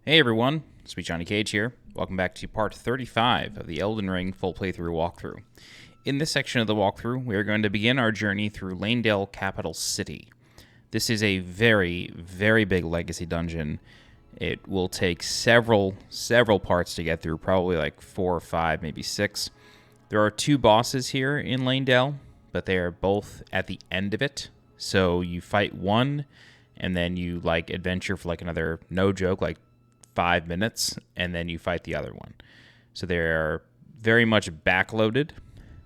Hey everyone, SweetJohnnyCage here. Welcome back to part 35 of the Elden Ring full playthrough walkthrough. In this section of the walkthrough, we are going to begin our journey through Leyndell Capital City. This is a very, very big legacy dungeon. It will take several parts to get through, probably like 4 or 5, maybe 6. There are 2 bosses here in Leyndell, but they are both at the end of it. So you fight one, and then you like adventure for like another, no joke, like 5 minutes, and then you fight the other one. So they're very much backloaded.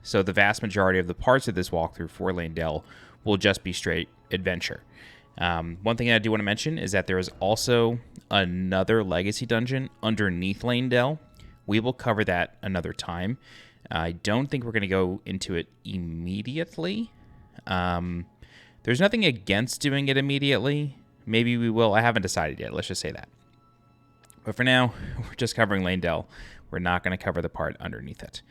So the vast majority of the parts of this walkthrough for Leyndell will just be straight adventure. One thing I do want to mention is that there is also another legacy dungeon underneath Leyndell. We will cover that another time. I don't think we're going to go into it immediately. There's nothing against doing it immediately. Maybe we will. I haven't decided yet. Let's just say that. But for now, we're just covering Leyndell. We're not going to cover the part underneath it.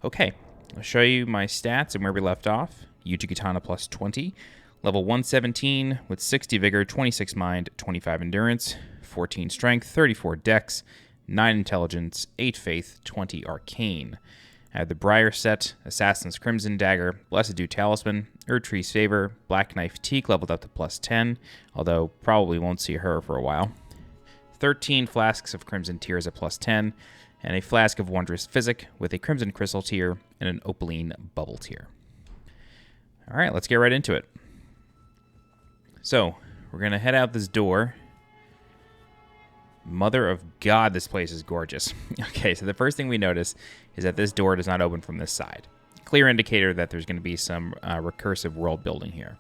Okay, I'll show you my stats and where we left off. Yuji Katana plus 20. Level 117 with 60 Vigor, 26 Mind, 25 Endurance, 14 Strength, 34 Dex, 9 Intelligence, 8 Faith, 20 Arcane. I have the Briar set, Assassin's Crimson Dagger, Blessed Dew Talisman, Erdtree's Favor, Black Knife Teak leveled up to plus 10, although probably won't see her for a while. 13 Flasks of Crimson Tears at plus 10, and a Flask of Wondrous Physic with a Crimson Crystal tier and an Opaline Bubble tier. All right, let's get right into it. So, we're going to head out this door. Mother of God, this place is gorgeous. Okay, so the first thing we notice is that this door does not open from this side. Clear indicator that there's going to be some recursive world building here.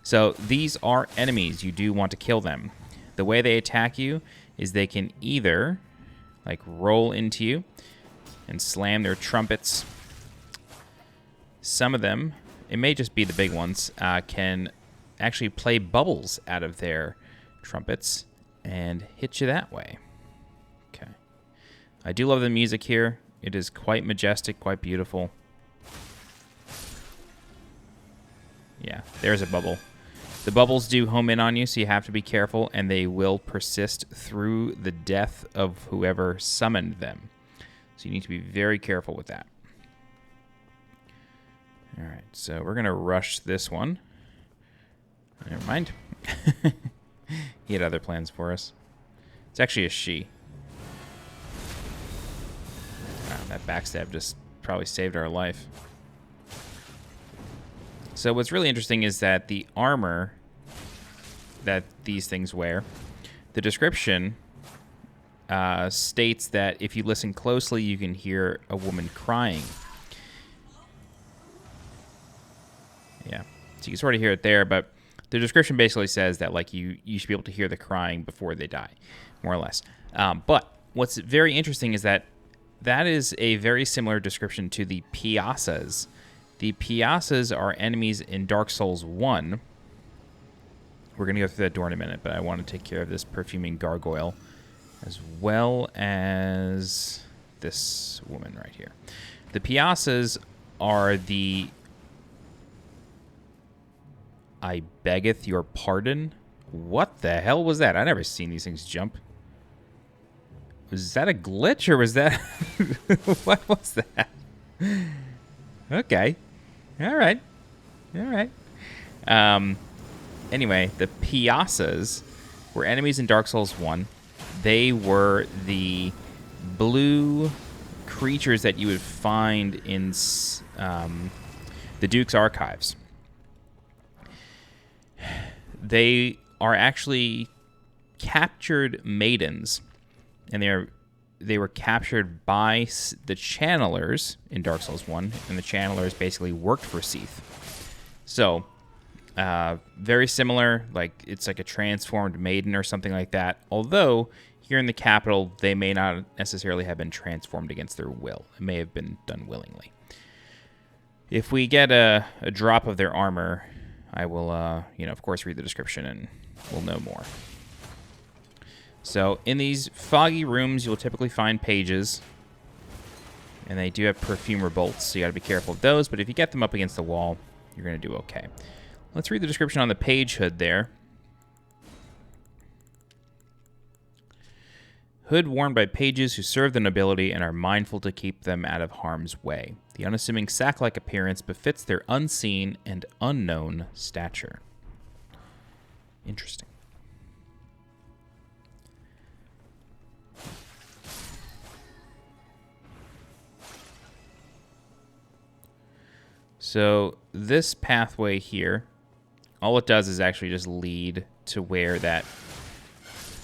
So, these are enemies. You do want to kill them. The way they attack you is they can either like roll into you and slam their trumpets. Some of them, it may just be the big ones, can actually play bubbles out of their trumpets and hit you that way. Okay. I do love the music here. It is quite majestic, quite beautiful. Yeah, there's a bubble. The bubbles do home in on you, so you have to be careful, and they will persist through the death of whoever summoned them. So you need to be very careful with that. All right, so we're going to rush this one. Never mind. He had other plans for us. It's actually a she. Wow, that backstab just probably saved our life. So what's really interesting is that the armor that these things wear, the description states that if you listen closely, you can hear a woman crying. Yeah, so you can sort of hear it there, but the description basically says that like you should be able to hear the crying before they die, more or less. But what's very interesting is that is a very similar description to the piazzas. The piazzas are enemies in Dark Souls 1. We're going to go through that door in a minute, but I want to take care of this perfuming gargoyle as well as this woman right here. The piazzas are the I beggeth your pardon. What the hell was that? I never seen these things jump. Was that a glitch or was that... What was that? Okay. All right. Anyway, the piazzas were enemies in Dark Souls 1. They were the blue creatures that you would find in the Duke's Archives. They are actually captured maidens, and they were captured by the channelers in Dark Souls 1, and the channelers basically worked for Seath. So, very similar, like it's like a transformed maiden or something like that, although here in the capital, they may not necessarily have been transformed against their will. It may have been done willingly. If we get a drop of their armor, I will, of course, read the description and we'll know more. So, in these foggy rooms, you'll typically find pages. And they do have perfumer bolts, so you gotta be careful of those. But if you get them up against the wall, you're gonna do okay. Let's read the description on the page hood there. Hood worn by pages who serve the nobility and are mindful to keep them out of harm's way. The unassuming sack-like appearance befits their unseen and unknown stature. Interesting. So this pathway here, all it does is actually just lead to where that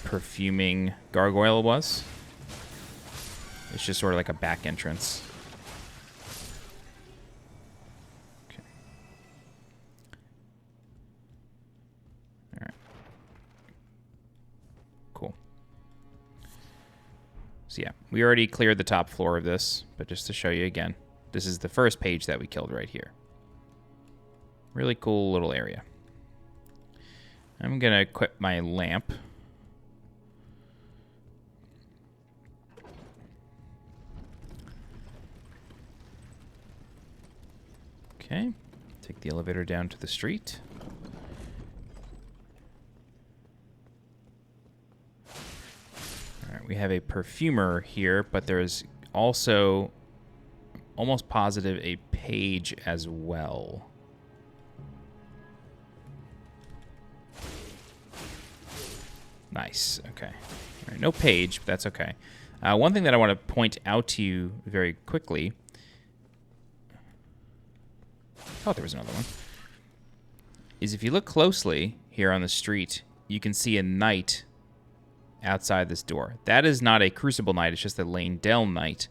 perfuming gargoyle was. It's just sort of like a back entrance. Okay. All right. Cool. So yeah, we already cleared the top floor of this, but just to show you again, this is the first page that we killed right here. Really cool little area. I'm gonna equip my lamp. Okay, take the elevator down to the street. All right, we have a perfumer here, but there's also almost positive a page as well. Nice, okay. All right, no page, but that's okay. One thing that I want to point out to you very quickly. Oh, there was another one. Is if you look closely here on the street, you can see a knight outside this door. That is not a Crucible knight, it's just a Leyndell knight.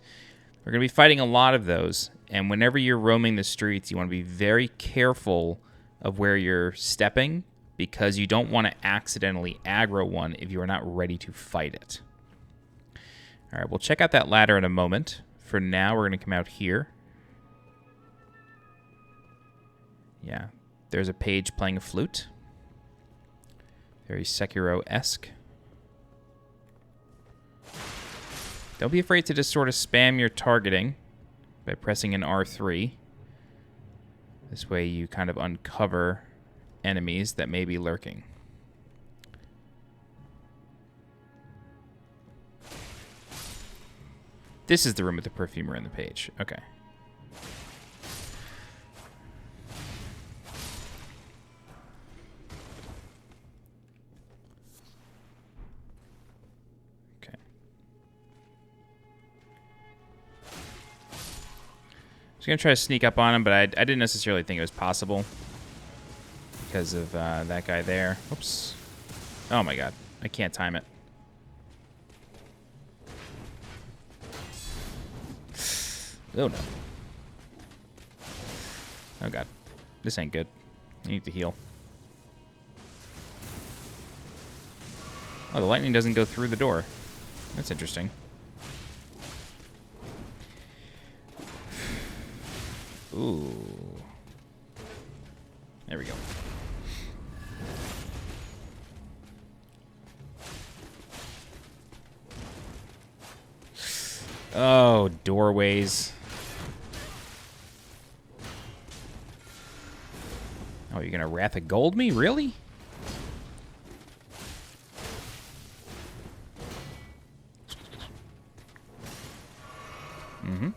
We're going to be fighting a lot of those, and whenever you're roaming the streets, you want to be very careful of where you're stepping, because you don't want to accidentally aggro one if you are not ready to fight it. All right, we'll check out that ladder in a moment. For now, we're going to come out here. Yeah, there's a page playing a flute. Very Sekiro-esque. Don't be afraid to just sort of spam your targeting by pressing an R3. This way you kind of uncover enemies that may be lurking. This is the room with the perfumer in the page. Okay. I was going to try to sneak up on him, but I didn't necessarily think it was possible because of that guy there. Oops. Oh my god. I can't time it. Oh no. Oh god. This ain't good. I need to heal. Oh, the lightning doesn't go through the door. That's interesting. Ooh. There we go. Oh, doorways. Oh, you're gonna Wrath of Gold me? Really? Mm-hmm.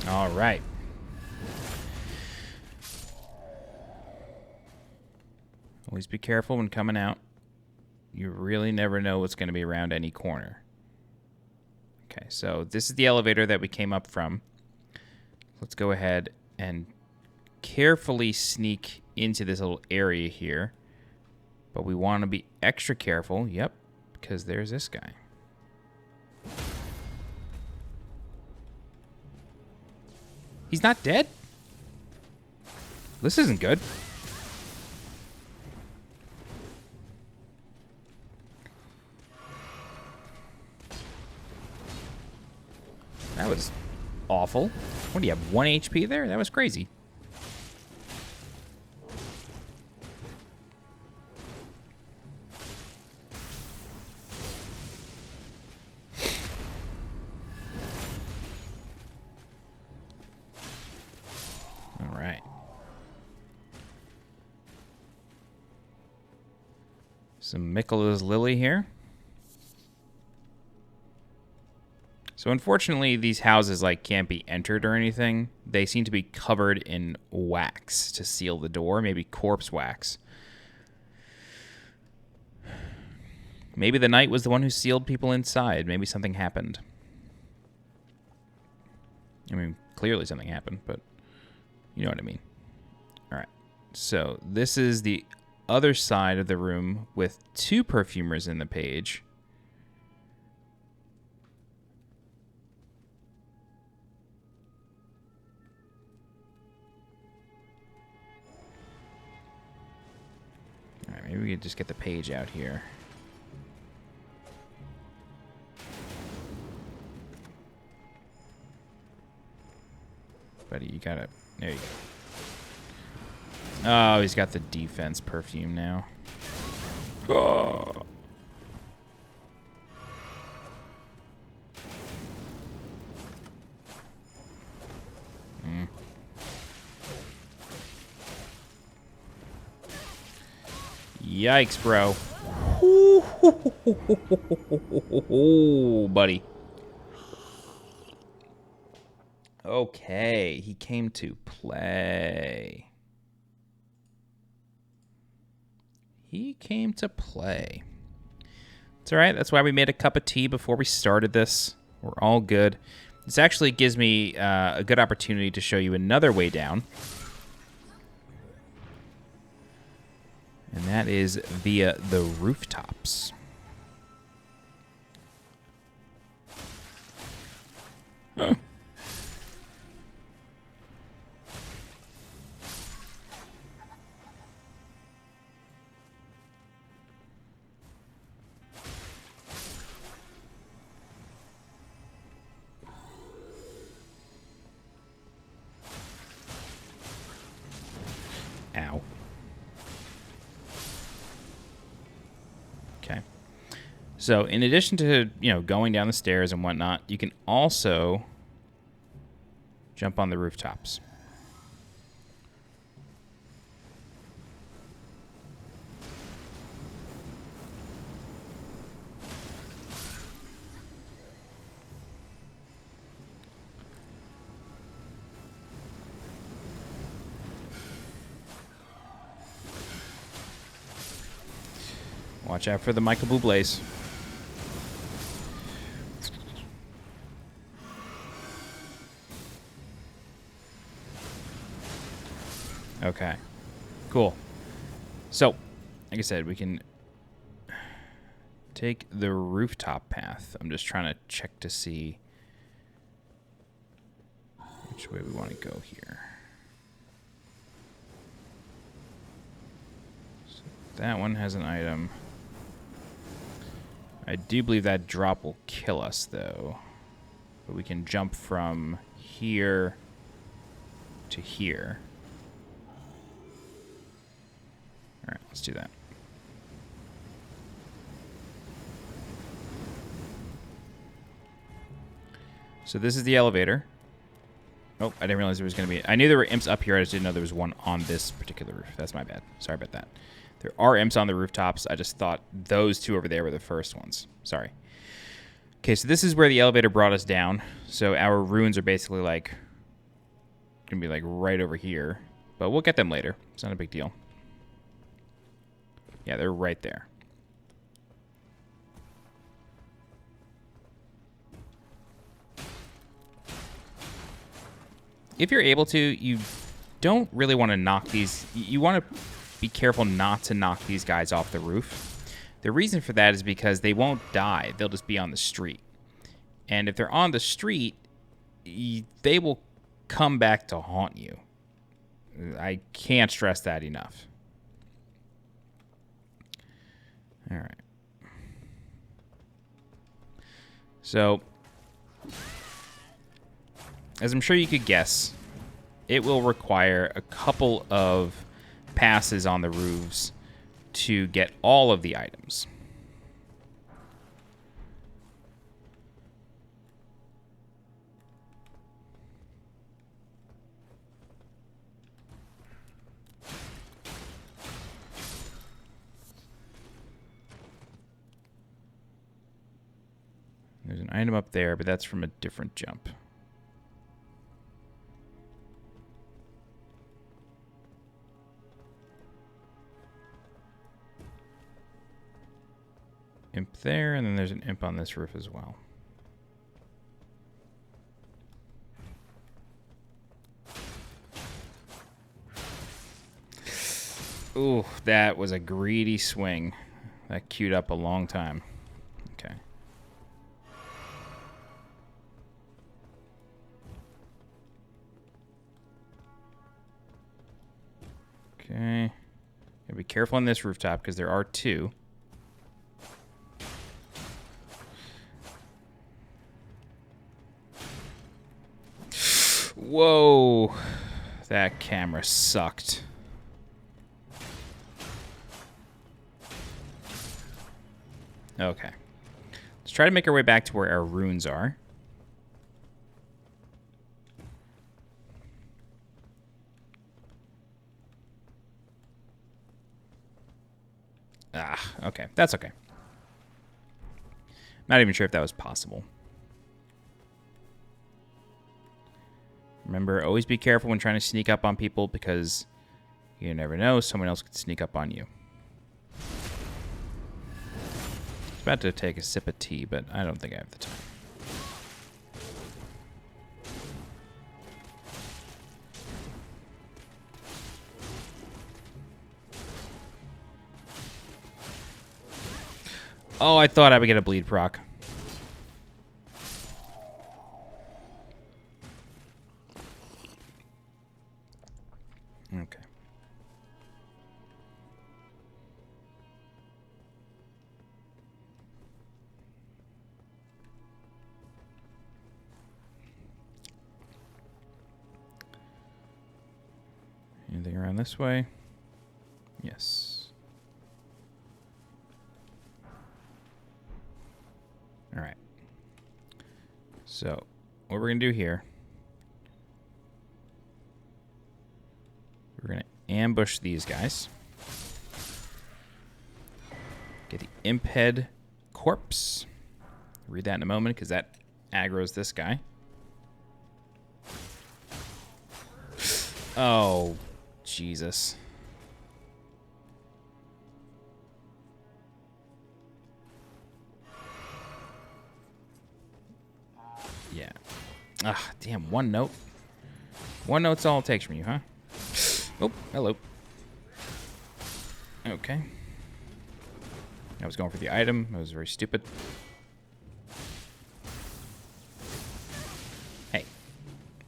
All right. Always be careful when coming out. You really never know what's going to be around any corner. Okay, so this is the elevator that we came up from. Let's go ahead and carefully sneak into this little area here. But we want to be extra careful. Yep, because there's this guy. He's not dead? This isn't good. That was awful. What do you have, 1 HP there? That was crazy. Some Mikkela's Lily here. So unfortunately, these houses like can't be entered or anything. They seem to be covered in wax to seal the door, maybe corpse wax. Maybe the knight was the one who sealed people inside. Maybe something happened. I mean, clearly something happened, but you know what I mean. All right. So this is the other side of the room with 2 perfumers in the page. All right, maybe we could just get the page out here. Buddy, you got it. There you go. Oh, he's got the defense perfume now. Oh. Yikes, bro. Oh, buddy. Okay, he came to play. He came to play. It's all right. That's why we made a cup of tea before we started this. We're all good. This actually gives me a good opportunity to show you another way down. And that is via the rooftops. Huh. Ow. Okay. So in addition to, going down the stairs and whatnot, you can also jump on the rooftops. Watch out for the Michael Bublé's. Okay. Cool. So, like I said, we can take the rooftop path. I'm just trying to check to see which way we want to go here. So that one has an item. I do believe that drop will kill us, though. But we can jump from here to here. All right, let's do that. So this is the elevator. Oh, I didn't realize there was going to be... I knew there were imps up here. I just didn't know there was one on this particular roof. That's my bad. Sorry about that. There are imps on the rooftops. I just thought those 2 over there were the first ones. Sorry. Okay, so this is where the elevator brought us down. So our runes are basically like... going to be like right over here. But we'll get them later. It's not a big deal. Yeah, they're right there. If you're able to, you don't really want to knock these... You want to be careful not to knock these guys off the roof. The reason for that is because they won't die. They'll just be on the street. And if they're on the street, they will come back to haunt you. I can't stress that enough. All right. So, as I'm sure you could guess, it will require a couple of passes on the roofs to get all of the items. item up there, but that's from a different jump. Imp there, and then there's an imp on this roof as well. Ooh, that was a greedy swing. That queued up a long time. Okay. Okay. Gotta be careful on this rooftop because there are two. Whoa. That camera sucked. Okay. Let's try to make our way back to where our runes are. Ah, okay. That's okay. Not even sure if that was possible. Remember, always be careful when trying to sneak up on people because you never know, someone else could sneak up on you. About to take a sip of tea, but I don't think I have the time. Oh, I thought I would get a bleed proc. Okay. Anything around this way? Yes. All right. So, what we're going to do here, we're going to ambush these guys. Get the imp head corpse. Read that in a moment because that aggroes this guy. Oh, Jesus. Yeah. Ah, damn, one note. One note's all it takes from you, huh? Oh, hello. Okay. I was going for the item. That was very stupid. Hey.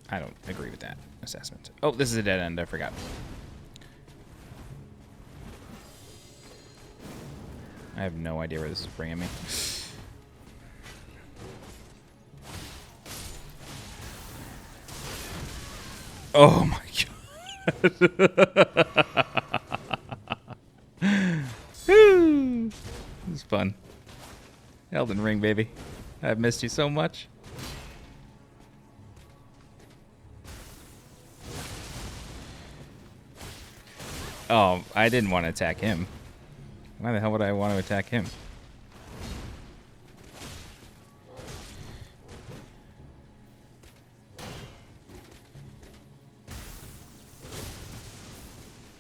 I don't agree with that assessment. Oh, this is a dead end. I forgot. I have no idea where this is bringing me. Oh my god. Woo! This is fun. Elden Ring, baby. I've missed you so much. Oh, I didn't want to attack him. Why the hell would I want to attack him?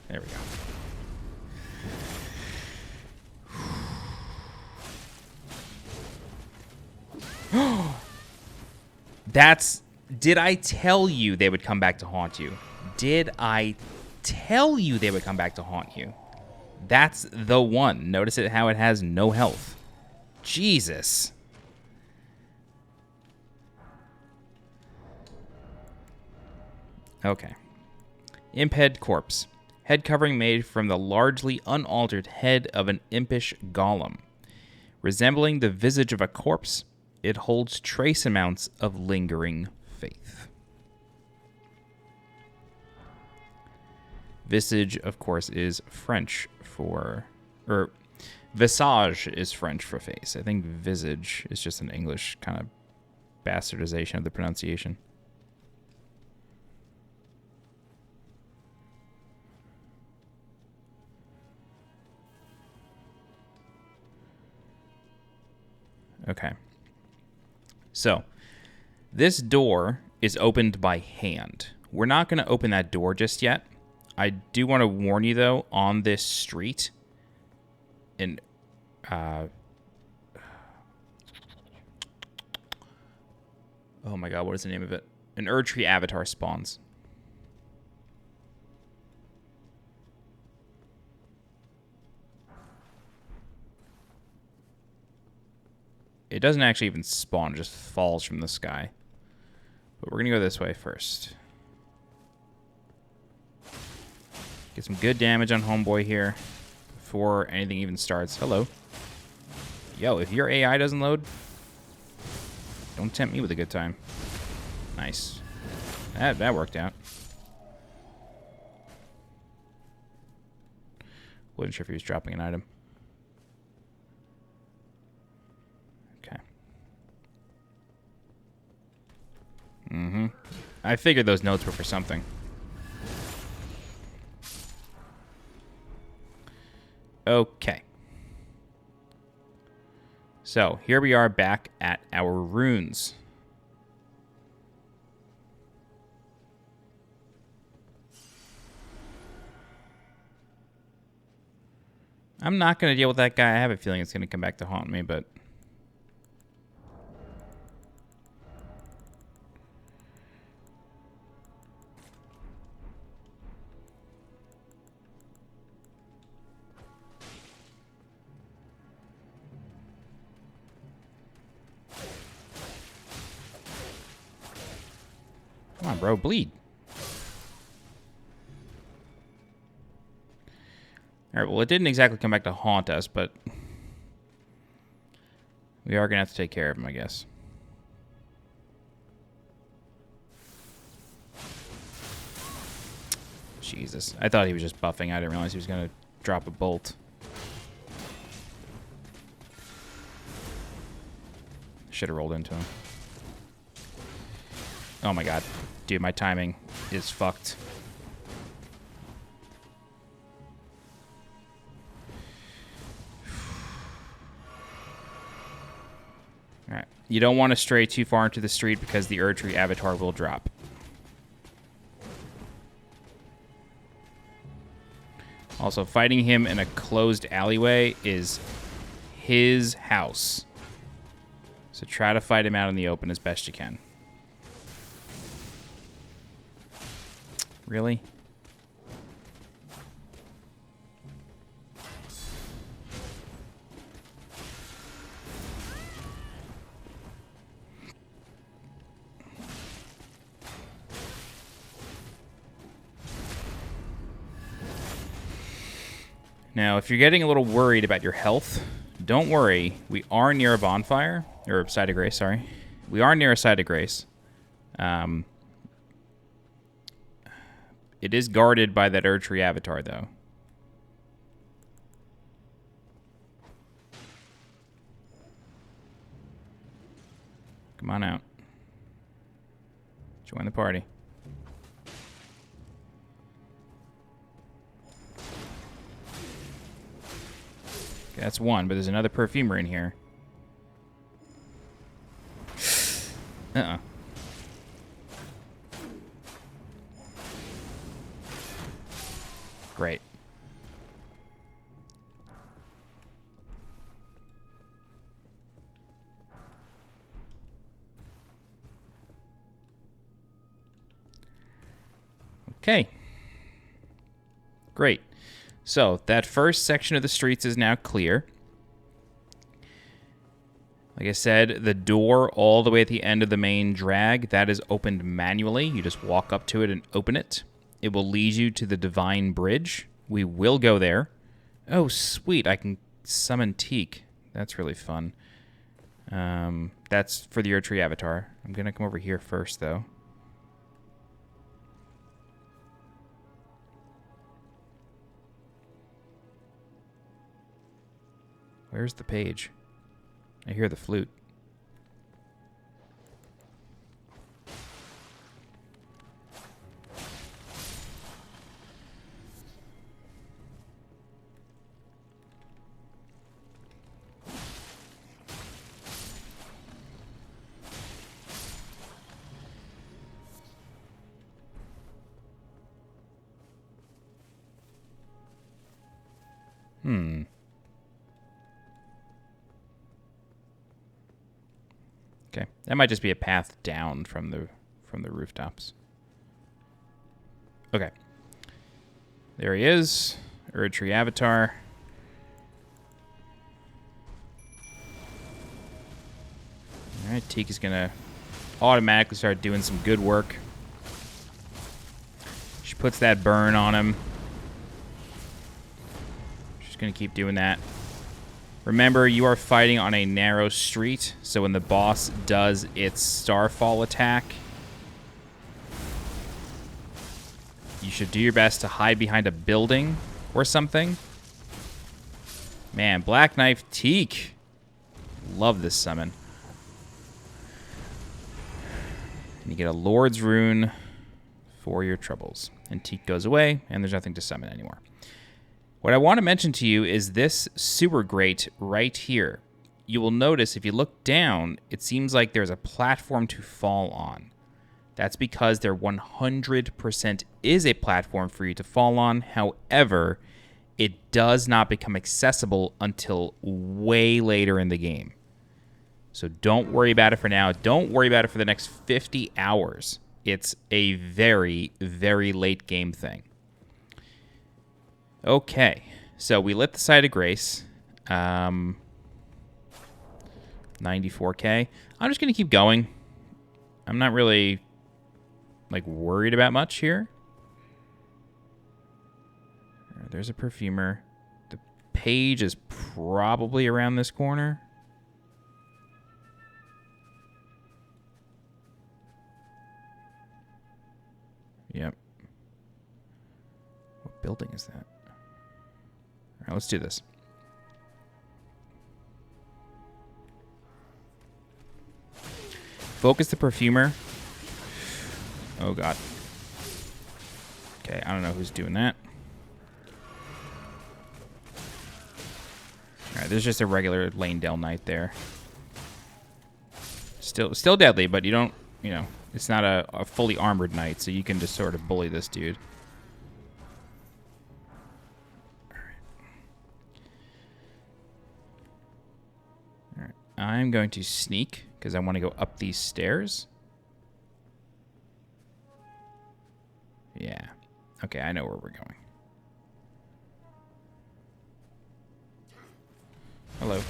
There we go. That's... Did I tell you they would come back to haunt you? Did I tell you they would come back to haunt you? That's the one. Notice it how it has no health. Jesus. Okay. Imp head corpse. Head covering made from the largely unaltered head of an impish golem. Resembling the visage of a corpse, it holds trace amounts of lingering faith. Visage, of course, is French for... Or, visage is French for face. I think visage is just an English kind of bastardization of the pronunciation. Okay. So, this door is opened by hand. We're not going to open that door just yet. I do want to warn you, though, on this street, and oh my god, what is the name of it? An Erdtree avatar spawns. It doesn't actually even spawn, it just falls from the sky. But we're going to go this way first. Get some good damage on Homeboy here before anything even starts. Hello. Yo, if your AI doesn't load, don't tempt me with a good time. Nice. That worked out. Wasn't sure if he was dropping an item. Okay. I figured those notes were for something. Okay. So, here we are back at our runes. I'm not going to deal with that guy. I have a feeling it's going to come back to haunt me, but... Come on, bro. Bleed. Alright, well, it didn't exactly come back to haunt us, but... we are going to have to take care of him, I guess. Jesus. I thought he was just buffing. I didn't realize he was going to drop a bolt. Should have rolled into him. Oh my god. Dude, my timing is fucked. Alright. You don't want to stray too far into the street because the Erdtree avatar will drop. Also, fighting him in a closed alleyway is his house. So try to fight him out in the open as best you can. Really? Now, if you're getting a little worried about your health, don't worry. We are near a bonfire. Or site of grace, sorry. We are near a site of grace. It is guarded by that Erdtree avatar, though. Come on out. Join the party. Okay, that's one, but there's another perfumer in here. Uh-uh. Great. Okay. Great. So, that first section of the streets is now clear. Like I said, the door all the way at the end of the main drag, that is opened manually. You just walk up to it and open it. It will lead you to the Divine Bridge. We will go there. Oh, sweet. I can summon Teak. That's really fun. That's for the Erdtree avatar. I'm going to come over here first, though. Where's the page? I hear the flute. Okay, that might just be a path down from the rooftops. Okay, there he is, Erdtree avatar. All right, Teak is gonna automatically start doing some good work. She puts that burn on him. She's gonna keep doing that. Remember, you are fighting on a narrow street, so when the boss does its Starfall attack, you should do your best to hide behind a building or something. Man, Black Knife Teak. Love this summon. And you get a Lord's Rune for your troubles. And Teak goes away, and there's nothing to summon anymore. What I want to mention to you is this sewer grate right here. You will notice if you look down, it seems like there's a platform to fall on. That's because there 100% is a platform for you to fall on. However, it does not become accessible until way later in the game. So don't worry about it for now. Don't worry about it for the next 50 hours. It's a very, very late game thing. Okay, so we lit the Site of Grace. 94K. I'm just going to keep going. I'm not really, like, worried about much here. There's a perfumer. The page is probably around this corner. Yep. What building is that? All right, let's do this. Focus the perfumer. Oh, God. Okay, I don't know who's doing that. All right, there's just a regular Leyndell knight there. Still deadly, but you don't, you know, it's not a fully armored knight, so you can just sort of bully this dude. All right, I'm going to sneak because I want to go up these stairs. Yeah. Okay, I know where we're going. Hello.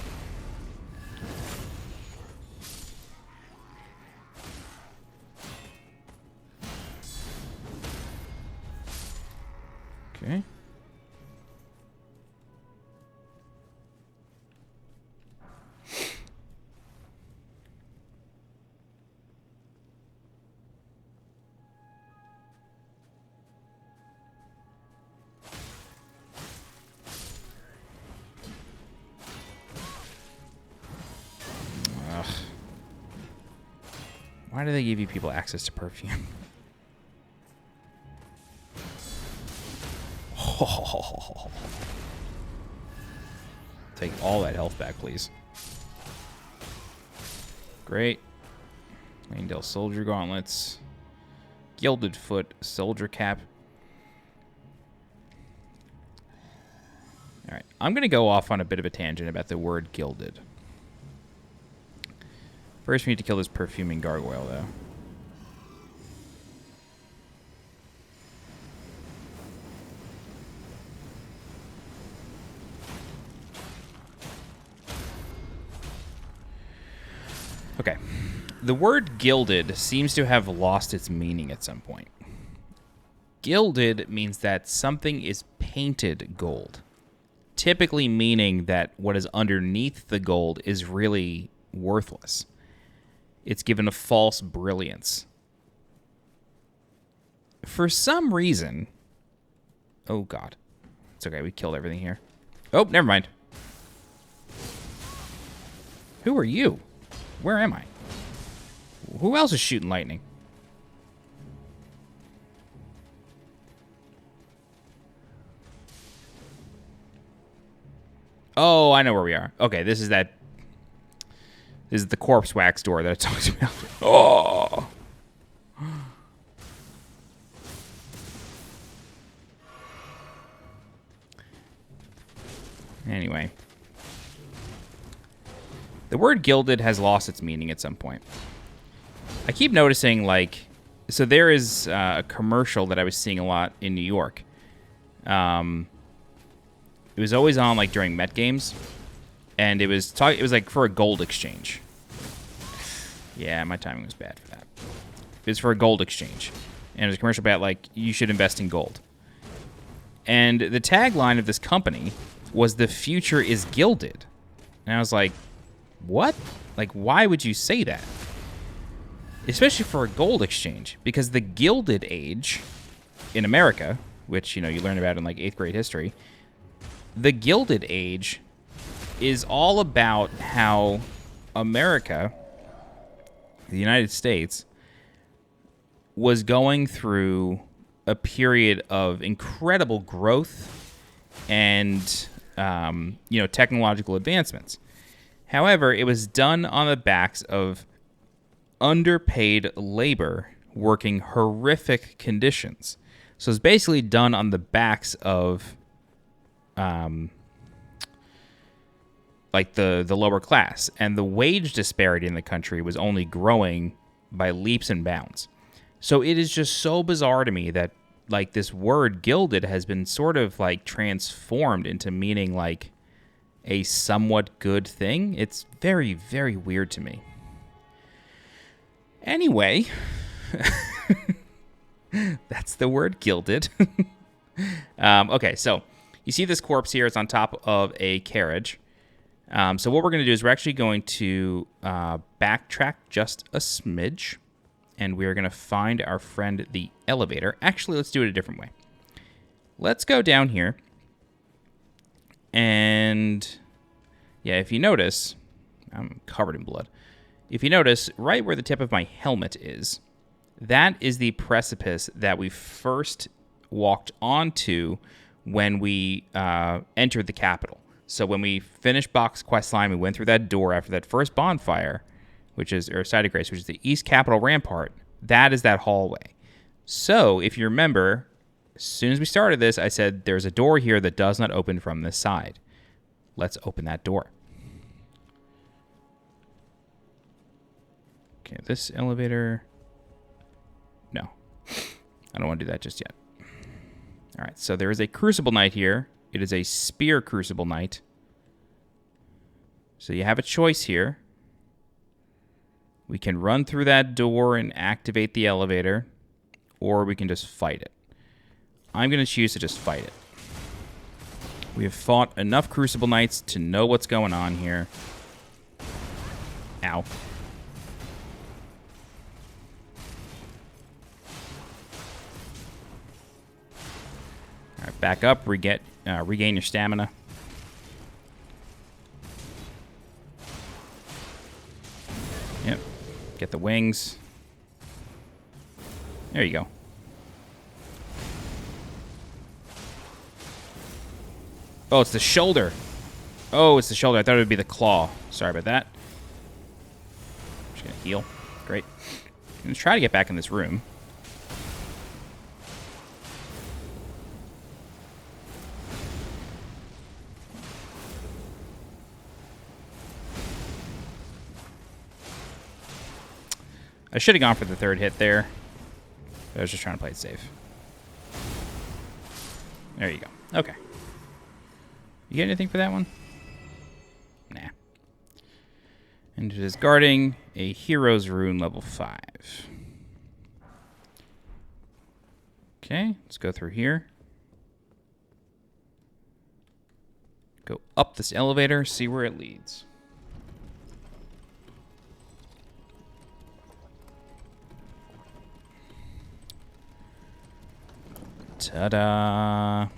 Okay. Ugh. Why do they give you people access to perfume? Take all that health back, please. Great. Leyndell Soldier Gauntlets. Gilded Foot Soldier Cap. Alright, I'm going to go off on a bit of a tangent about the word gilded. First, we need to kill this perfuming gargoyle, though. Okay. The word gilded seems to have lost its meaning at some point. Gilded means that something is painted gold, typically meaning that what is underneath the gold is really worthless. It's given a false brilliance. For some reason... Oh, God. It's okay, we killed everything here. Oh, never mind. Who are you? Where am I? Who else is shooting lightning? Oh, I know where we are. Okay, this is that... This is the corpse wax door that I talked about. Oh! The word gilded has lost its meaning at some point. I keep noticing, like, so there is a commercial that I was seeing a lot in New York. It was always on, like, during Met games, and it was like for a gold exchange. Yeah, my timing was bad for that. It was for a gold exchange, and it was a commercial about, like, you should invest in gold. And the tagline of this company was, "The future is gilded." And I was like, what? Like, why would you say that? Especially for a gold exchange, because the Gilded Age in America, which, you know, you learn about in, like, 8th grade history, the Gilded Age is all about how America, the United States, was going through a period of incredible growth and, you know, technological advancements. However, it was done on the backs of underpaid labor working horrific conditions. So it's basically done on the backs of, like, the lower class. And the wage disparity in the country was only growing by leaps and bounds. So it is just so bizarre to me that, like, this word gilded has been sort of, like, transformed into meaning, like, a somewhat good thing. It's very, very weird to me. Anyway, that's the word gilded. Okay, so you see this corpse here. It's on top of a carriage. So what we're going to do is we're actually going to backtrack just a smidge, and we're going to find our friend the elevator. Actually, let's do it a different way. Let's go down here. And yeah, if you notice, I'm covered in blood. If you notice, right where the tip of my helmet is, that is the precipice that we first walked onto when we entered the capital. So when we finished Box Questline, we went through that door after that first bonfire, or Site of Grace, which is the East Capitol Rampart. That is that hallway. So if you remember, as soon as we started this, I said there's a door here that does not open from this side. Let's open that door. Okay, this elevator... No. I don't want to do that just yet. All right, so there is a Crucible Knight here. It is a Spear Crucible Knight. So you have a choice here. We can run through that door and activate the elevator, or we can just fight it. I'm going to choose to just fight it. We have fought enough Crucible Knights to know what's going on here. Ow. All right, back up, regain your stamina. Yep, get the wings. There you go. Oh, it's the shoulder. Oh, it's the shoulder. I thought it would be the claw. Sorry about that. Just gonna heal. Great. I'm gonna try to get back in this room. I should have gone for the third hit there. I was just trying to play it safe. There you go. Okay. You get anything for that one? Nah. And it is guarding a Hero's Rune level 5. Okay, let's go through here. Go up this elevator, see where it leads. Ta-da!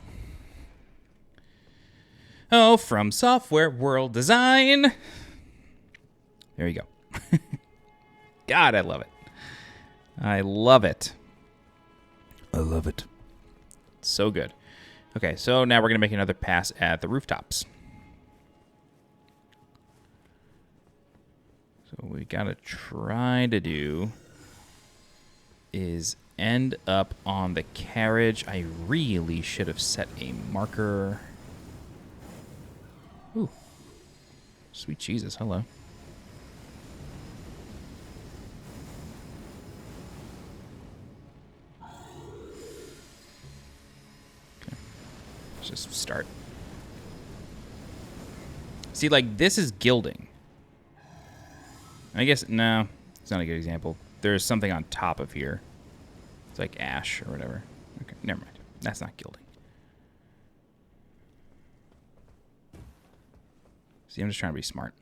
Oh, from Software World Design. There you go. God, I love it. I love it. I love it. It's so good. Okay, so now we're going to make another pass at the rooftops. So what we got to try to do is end up on the carriage. I really should have set a marker. Ooh. Sweet Jesus, hello. Let's just start. See, like, this is gilding. I guess, no, it's not a good example. There's something on top of here. It's like ash or whatever. Okay, never mind. That's not gilding. See, I'm just trying to be smart.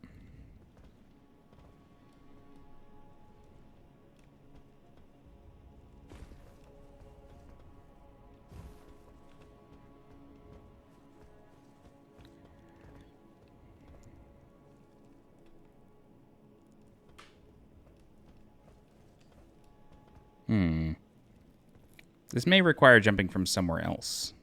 This may require jumping from somewhere else.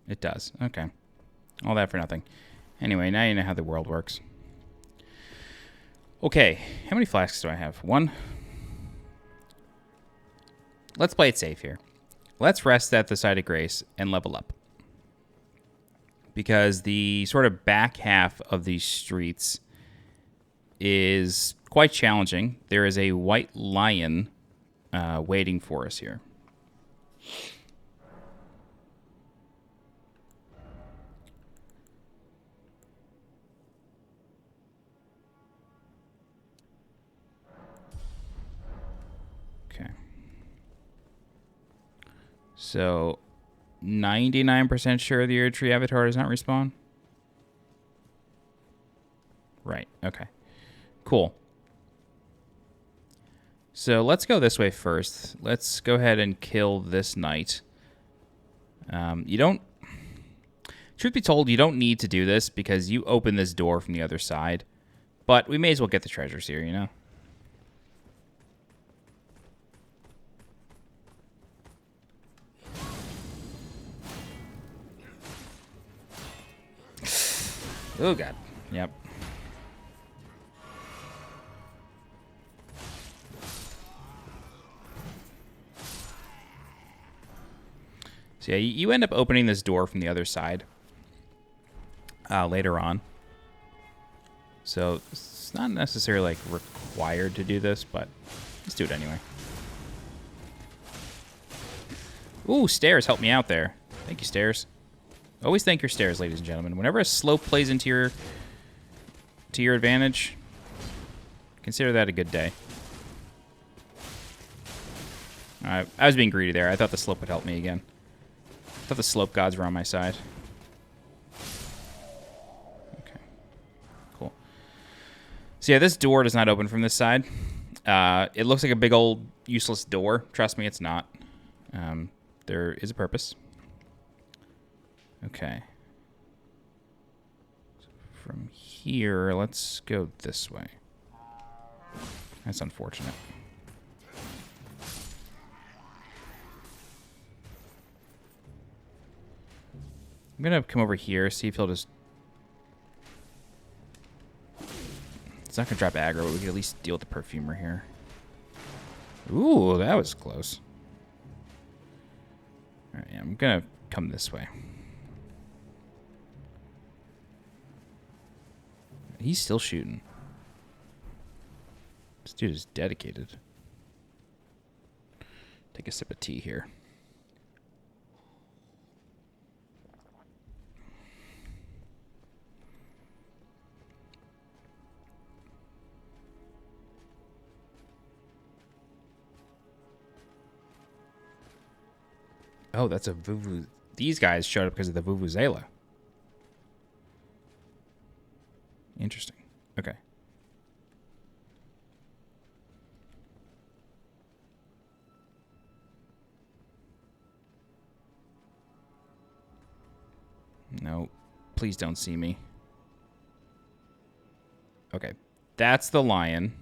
It does. Okay. All that for nothing. Anyway, now you know how the world works. Okay. How many flasks do I have? 1. Let's play it safe here. Let's rest at the site of grace and level up. Because the sort of back half of these streets is quite challenging. There is a white lion waiting for us here. Okay. So 99% sure the Erdtree avatar does not respawn? Right, okay. Cool. So let's go this way first. Let's go ahead and kill this knight. You don't... Truth be told, you don't need to do this because you open this door from the other side. But we may as well get the treasures here, you know? Oh, God. Yep. So yeah, you end up opening this door from the other side later on. So it's not necessarily like required to do this, but let's do it anyway. Ooh, stairs helped me out there. Thank you, stairs. Always thank your stairs, ladies and gentlemen. Whenever a slope plays into your advantage, consider that a good day. I was being greedy there. I thought the slope would help me again. I thought the slope gods were on my side. Okay. Cool. So yeah, this door does not open from this side. It looks like a big old useless door. Trust me, it's not. There is a purpose. Okay. So from here, let's go this way. That's unfortunate. I'm gonna come over here, see if he'll just... It's not gonna drop aggro, but we can at least deal with the perfumer here. Ooh, that was close. Alright, yeah, I'm gonna come this way. He's still shooting. This dude is dedicated. Take a sip of tea here. Oh, that's a Vuvu. These guys showed up because of the Vuvuzela. Interesting. Okay. No, please don't see me. Okay, that's the lion.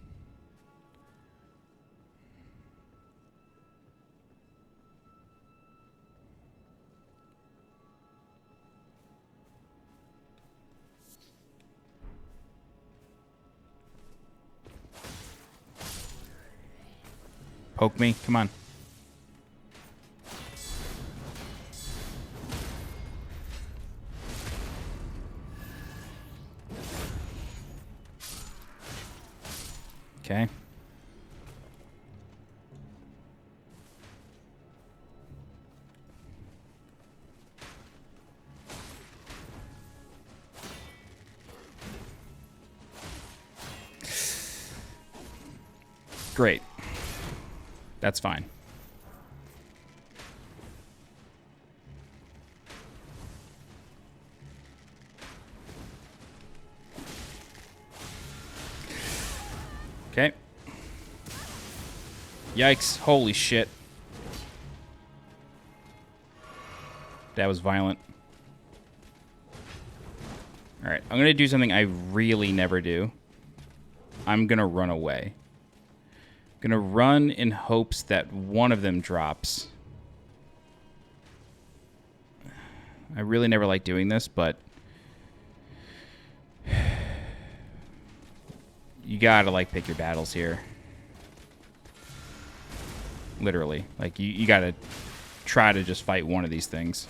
Poke me, come on. Okay. Great. That's fine. Okay. Yikes. Holy shit. That was violent. Alright, I'm going to do something I really never do. I'm going to run away. I'm going to run in hopes that one of them drops. I really never like doing this, but you gotta, like, pick your battles here. Literally. Like, you gotta try to just fight one of these things.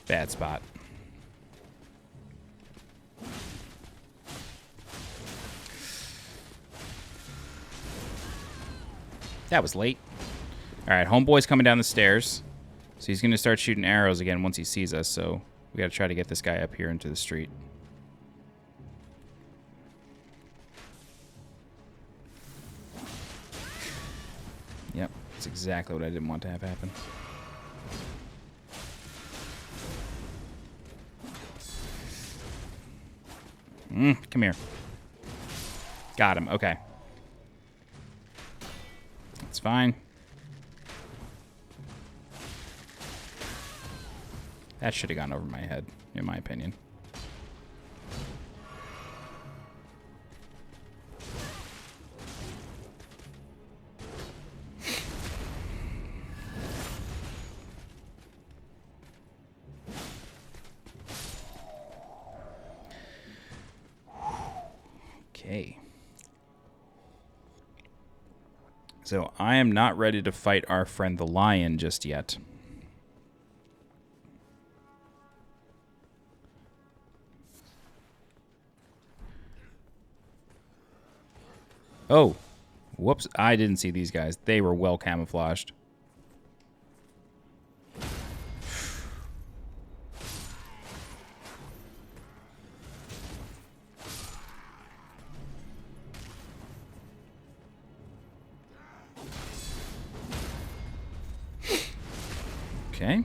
Bad spot. That was late. Alright, homeboy's coming down the stairs. So he's going to start shooting arrows again once he sees us, so we got to try to get this guy up here into the street. Yep, that's exactly what I didn't want to have happen. Come here. Got him, okay. That's fine. That should have gone over my head, in my opinion. Okay. So I am not ready to fight our friend the lion just yet. Oh, whoops. I didn't see these guys. They were well camouflaged. Okay.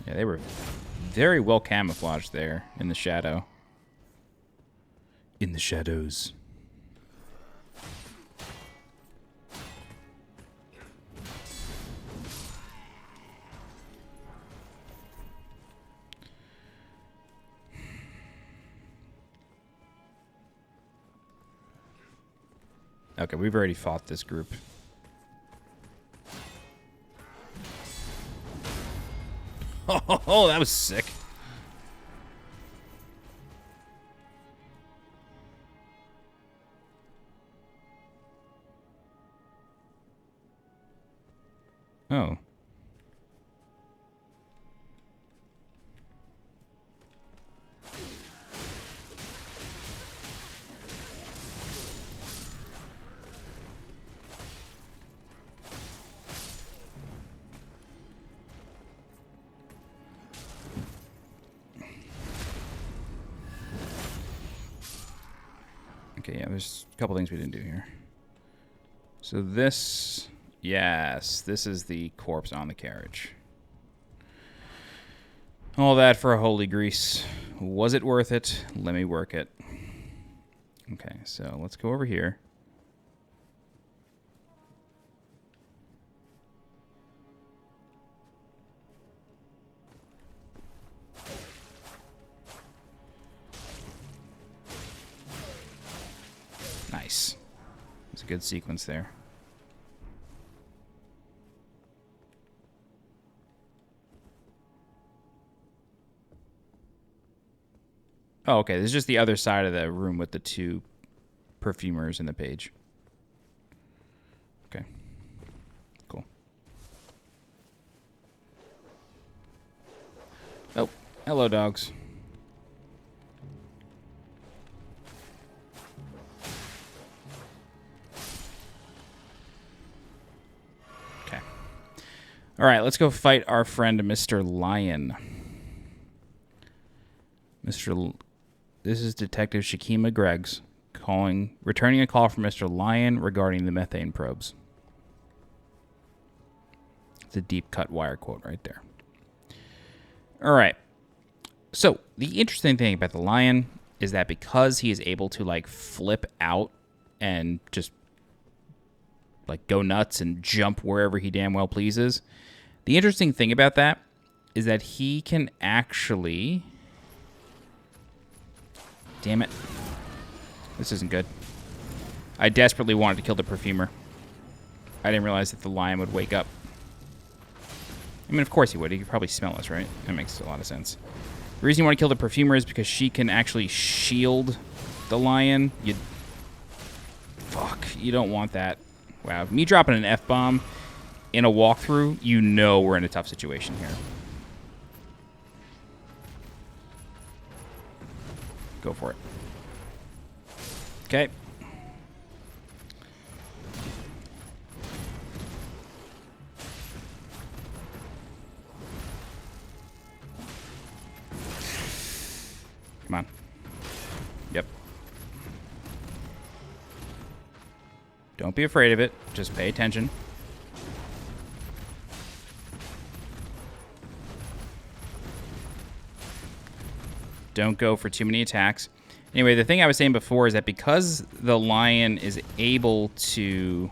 Yeah, they were very well camouflaged there in the shadow. In the shadows. Okay, we've already fought this group. Oh, that was sick. Oh. Okay, yeah, there's a couple things we didn't do here. So this, yes, this is the corpse on the carriage. All that for a holy grease. Was it worth it? Let me work it. Okay, so let's go over here. Nice. It's a good sequence there. Oh, okay. This is just the other side of the room with the two perfumers in the page. Okay. Cool. Oh, hello, dogs. All right, let's go fight our friend Mr. Lion. This is Detective Shakima Greggs returning a call from Mr. Lion regarding the methane probes. It's a deep cut wire quote right there. All right. So the interesting thing about the Lion is that because he is able to like flip out and just like go nuts and jump wherever he damn well pleases. The interesting thing about that is that he can actually... Damn it. This isn't good. I desperately wanted to kill the perfumer. I didn't realize that the Lion would wake up. I mean, of course he would. He could probably smell us, right? That makes a lot of sense. The reason you want to kill the perfumer is because she can actually shield the Lion. Fuck, you don't want that. Wow, me dropping an F-bomb in a walkthrough, you know we're in a tough situation here. Go for it. Okay. Come on. Yep. Don't be afraid of it. Just pay attention. Don't go for too many attacks. Anyway, the thing I was saying before is that because the Lion is able to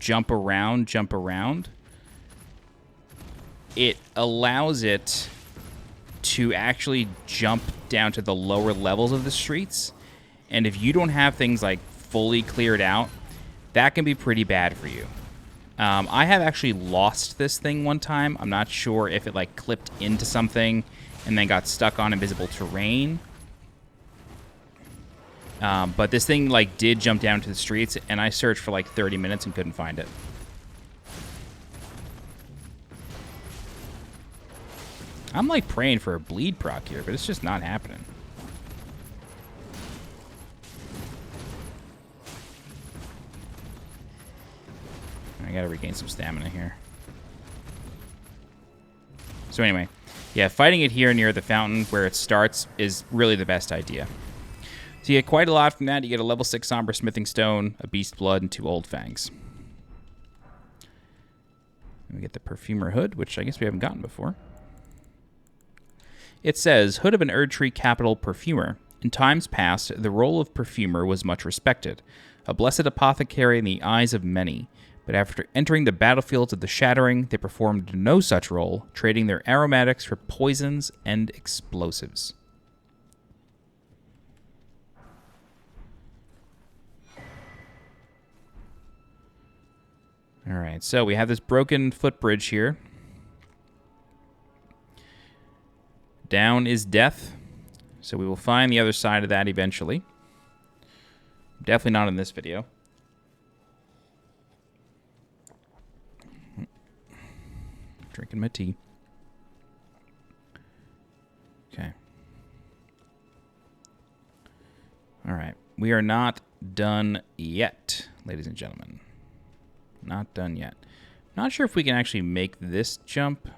jump around, it allows it to actually jump down to the lower levels of the streets. And if you don't have things like fully cleared out, that can be pretty bad for you. I have actually lost this thing one time. I'm not sure if it like clipped into something and then got stuck on invisible terrain. But this thing like did jump down to the streets, and I searched for like 30 minutes and couldn't find it. I'm like praying for a bleed proc here, but it's just not happening. I gotta regain some stamina here. So anyway, yeah, fighting it here near the fountain where it starts is really the best idea. So you get quite a lot from that. You get a level 6 Somber Smithing Stone, a Beast Blood, and 2 Old Fangs. And we get the Perfumer Hood, which I guess we haven't gotten before. It says, Hood of an Erdtree capital perfumer. In times past, the role of perfumer was much respected, a blessed apothecary in the eyes of many. But after entering the battlefields of the Shattering, they performed no such role, trading their aromatics for poisons and explosives. Alright, so we have this broken footbridge here. Down is death, so we will find the other side of that eventually. Definitely not in this video. Drinking my tea. Okay. Alright, we are not done yet, ladies and gentlemen. Not done yet. Not sure if we can actually make this jump.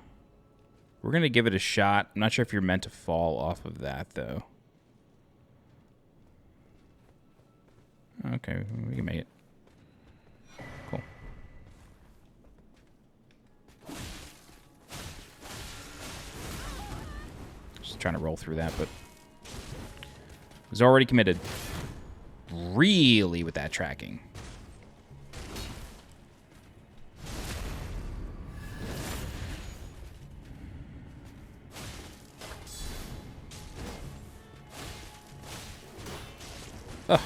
We're going to give it a shot. I'm not sure if you're meant to fall off of that, though. Okay, we can make it. Cool. Just trying to roll through that, but... was already committed. Really with that tracking. Oh.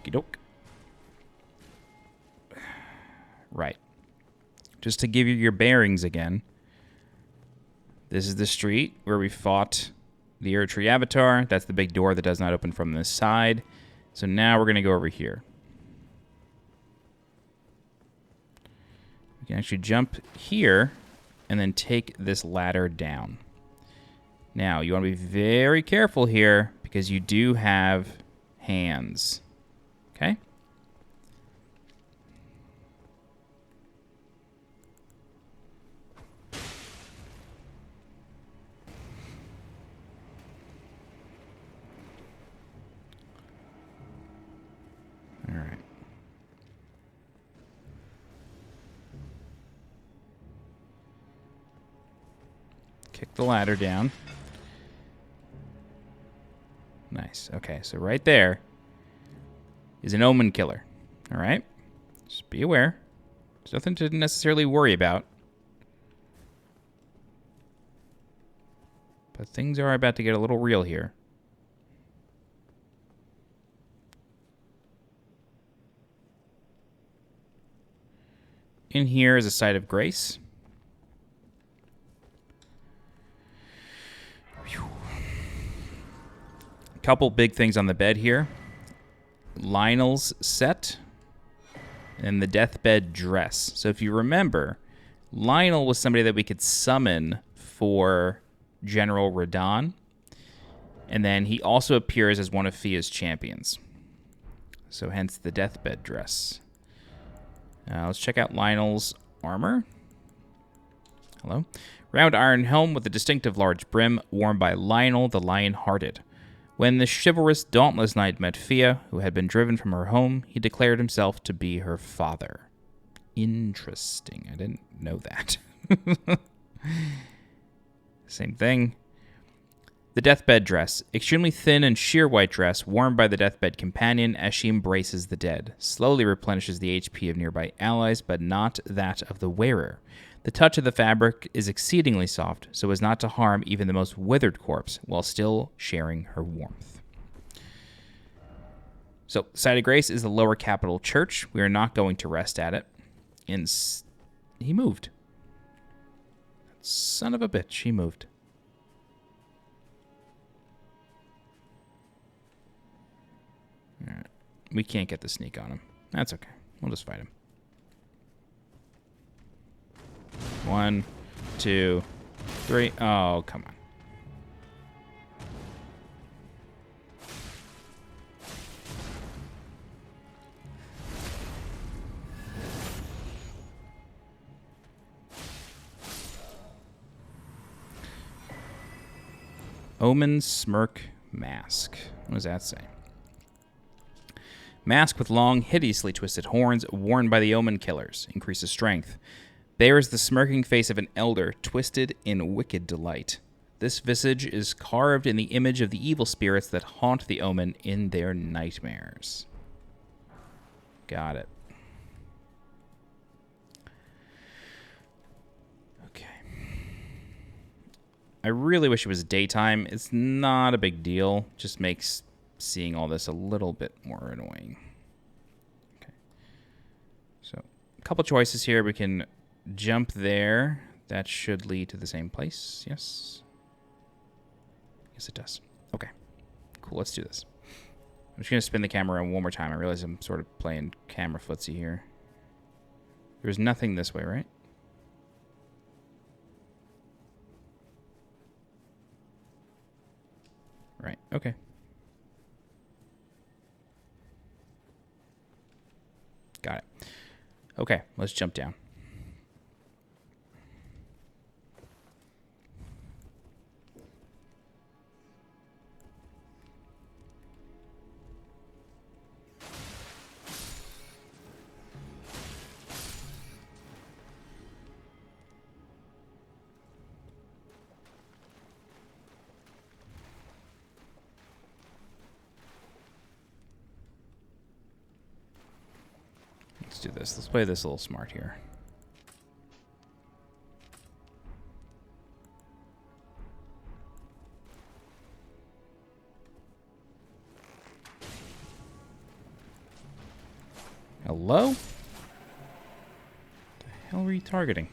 Okie doke. Right. Just to give you your bearings again. This is the street where we fought the Erdtree Avatar. That's the big door that does not open from this side. So now we're going to go over here. We can actually jump here and then take this ladder down. Now, you want to be very careful here because you do have hands. Okay? Kick the ladder down. Nice. Okay, so right there is an omen killer. All right? Just be aware. There's nothing to necessarily worry about. But things are about to get a little real here. In here is a site of grace. A couple big things on the bed here. Leyndell's set and the deathbed dress. So if you remember, Leyndell was somebody that we could summon for General Radahn. And then he also appears as one of Fia's champions. So hence the deathbed dress. Let's check out Leyndell's armor. Hello. Round iron helm with a distinctive large brim, worn by Leyndell the Lion-Hearted. When the chivalrous, dauntless knight met Fia, who had been driven from her home, he declared himself to be her father. Interesting. I didn't know that. Same thing. The deathbed dress. Extremely thin and sheer white dress worn by the deathbed companion as she embraces the dead. Slowly replenishes the HP of nearby allies, but not that of the wearer. The touch of the fabric is exceedingly soft, so as not to harm even the most withered corpse, while still sharing her warmth. So, Site of Grace is the lower capital church. We are not going to rest at it. He moved. Son of a bitch, he moved. Alright. We can't get the sneak on him. That's okay. We'll just fight him. 1, 2, 3. Oh, come on. Omen Smirk Mask. What does that say? Mask with long, hideously twisted horns worn by the Omen Killers. Increases strength. Bears the smirking face of an elder, twisted in wicked delight. This visage is carved in the image of the evil spirits that haunt the Omen in their nightmares. Got it. Okay. I really wish it was daytime. It's not a big deal. Just makes seeing all this a little bit more annoying. Okay. So, a couple choices here. We can jump there. That should lead to the same place. Yes. Yes, it does. Okay. Cool. Let's do this. I'm just going to spin the camera around one more time. I realize I'm sort of playing camera footsie here. There's nothing this way, right? Right. Okay. Got it. Okay, let's jump down. Let's do this. Let's play this a little smart here. Hello? What the hell were you targeting?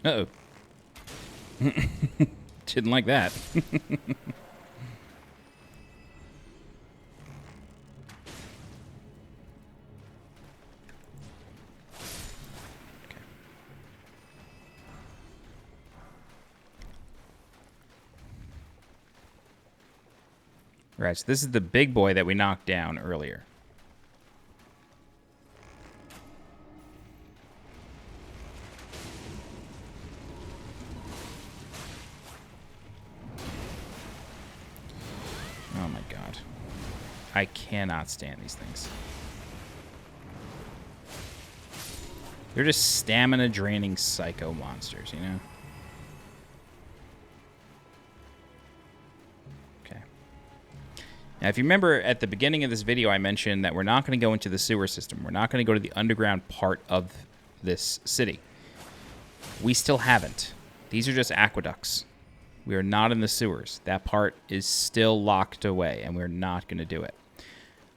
Uh-oh. Didn't like that. Right, so this is the big boy that we knocked down earlier. Oh my god. I cannot stand these things. They're just stamina-draining psycho monsters, you know? Okay. Now, if you remember at the beginning of this video, I mentioned that we're not going to go into the sewer system. We're not going to go to the underground part of this city. We still haven't. These are just aqueducts. We are not in the sewers. That part is still locked away, and we're not going to do it.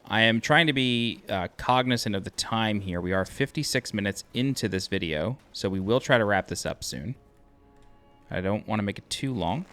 I am trying to be cognizant of the time here. We are 56 minutes into this video, so we will try to wrap this up soon. I don't want to make it too long.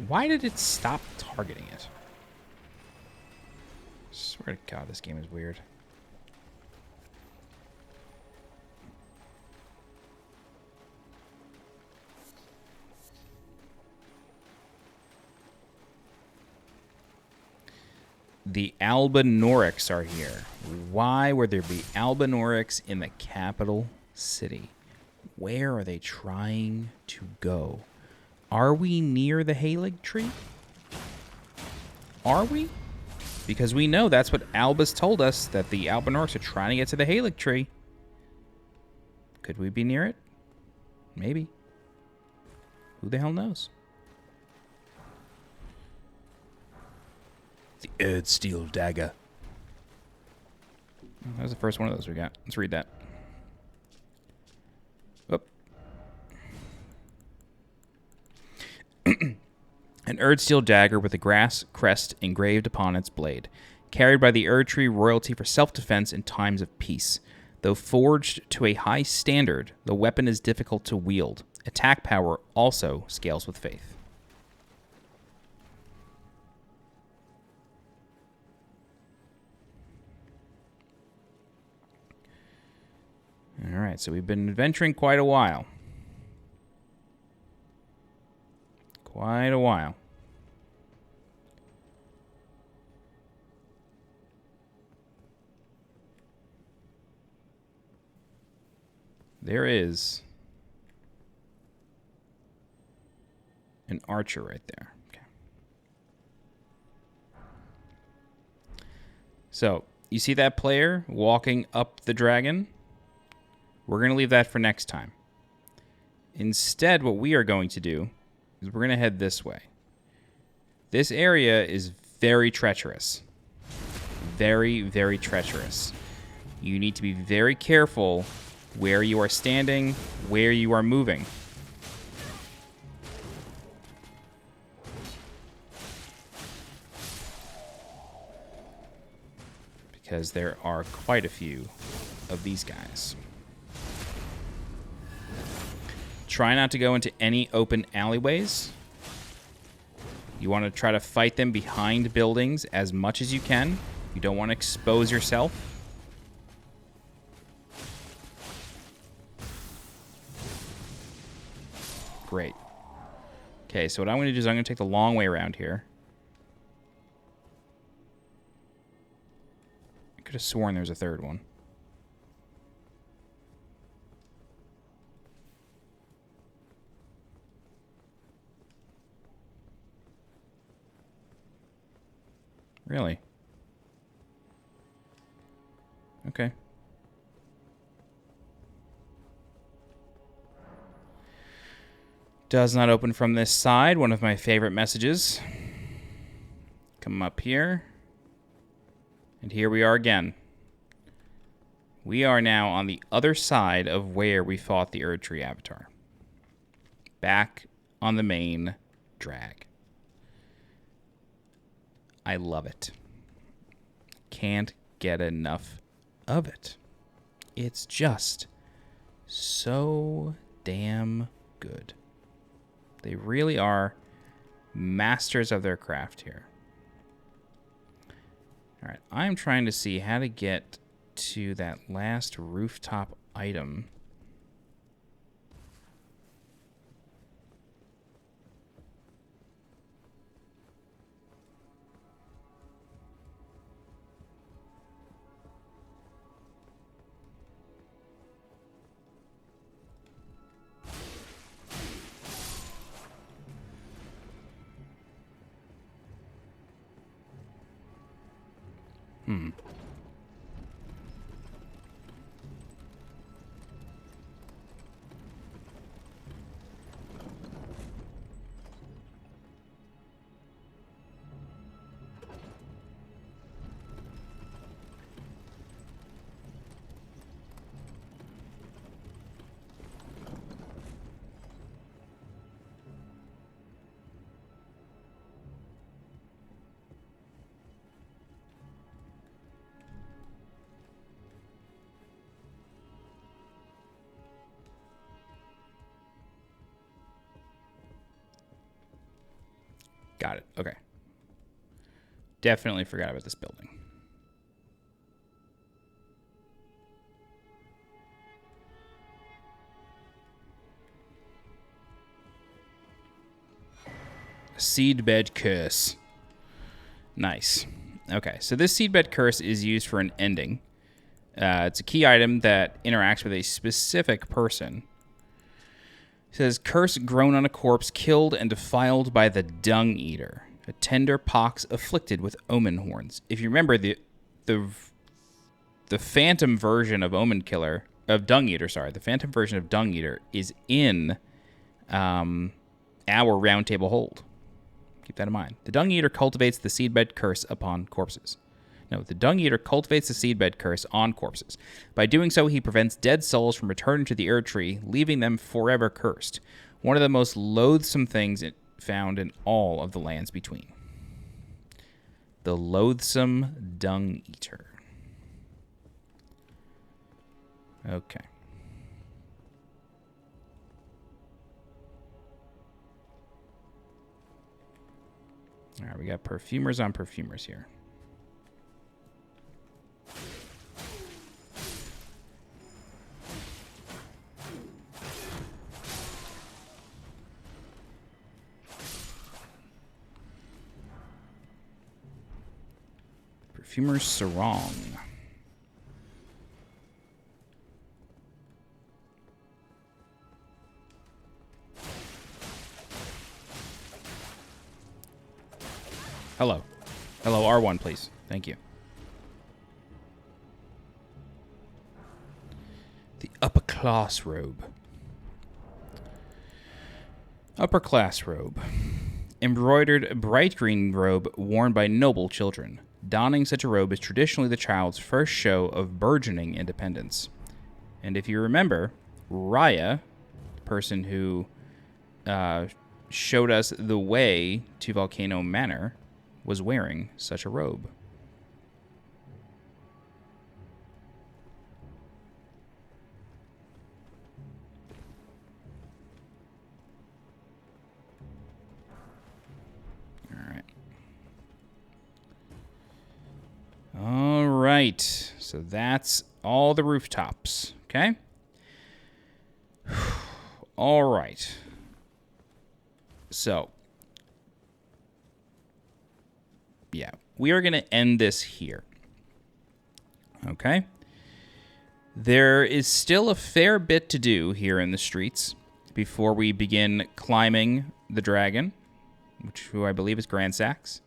Why did it stop targeting it? I swear to God, this game is weird. The Albinorics are here. Why would there be Albinorics in the capital city? Where are they trying to go? Are we near the Halig tree? Are we? Because we know that's what Albus told us, that the Albinorics are trying to get to the Halig tree. Could we be near it? Maybe. Who the hell knows? The Erdsteel dagger. That was the first one of those we got. Let's read that. Oop. An Erdsteel dagger with a grass crest engraved upon its blade, carried by the Erdtree royalty for self-defense in times of peace. Though forged to a high standard, the weapon is difficult to wield. Attack power also scales with faith. Alright, so we've been adventuring quite a while. Quite a while. There is an archer right there. Okay. So, you see that player walking up the dragon? We're going to leave that for next time. Instead, what we are going to do is we're going to head this way. This area is very treacherous. Very, very treacherous. You need to be very careful where you are standing, where you are moving. Because there are quite a few of these guys. Try not to go into any open alleyways. You want to try to fight them behind buildings as much as you can. You don't want to expose yourself. Great. Okay, so what I'm going to do is I'm going to take the long way around here. I could have sworn there's a third one. Really? Okay. Does not open from this side. One of my favorite messages. Come up here. And here we are again. We are now on the other side of where we fought the Erdtree avatar. Back on the main drag. I love it. Can't get enough of it. It's just so damn good. They really are masters of their craft here. All right, I'm trying to see how to get to that last rooftop item. Got it. Okay. Definitely forgot about this building. Seedbed curse. Nice. Okay, so this seedbed curse is used for an ending. It's a key item that interacts with a specific person. It says, curse grown on a corpse killed and defiled by the Dung Eater, a tender pox afflicted with omen horns. If you remember, the phantom version of Dung Eater, the phantom version of Dung Eater is in our Roundtable hold. Keep that in mind. The Dung Eater cultivates the Seedbed curse upon corpses. No, the Dung Eater cultivates the Seedbed curse on corpses. By doing so, he prevents dead souls from returning to the Erdtree, leaving them forever cursed. One of the most loathsome things found in all of the lands between. The loathsome Dung Eater. Okay. All right, we got perfumers on perfumers here. Perfumer's Sarong. Hello. Hello, R1, please. Thank you. The upper class robe. Upper class robe. Embroidered bright green robe worn by noble children. Donning such a robe is traditionally the child's first show of burgeoning independence. And if you remember, Raya, the person who showed us the way to Volcano Manor, was wearing such a robe. All right, so that's all the rooftops, okay? All right. So, yeah, we are going to end this here, okay? There is still a fair bit to do here in the streets before we begin climbing the dragon, who I believe is Grand Sax.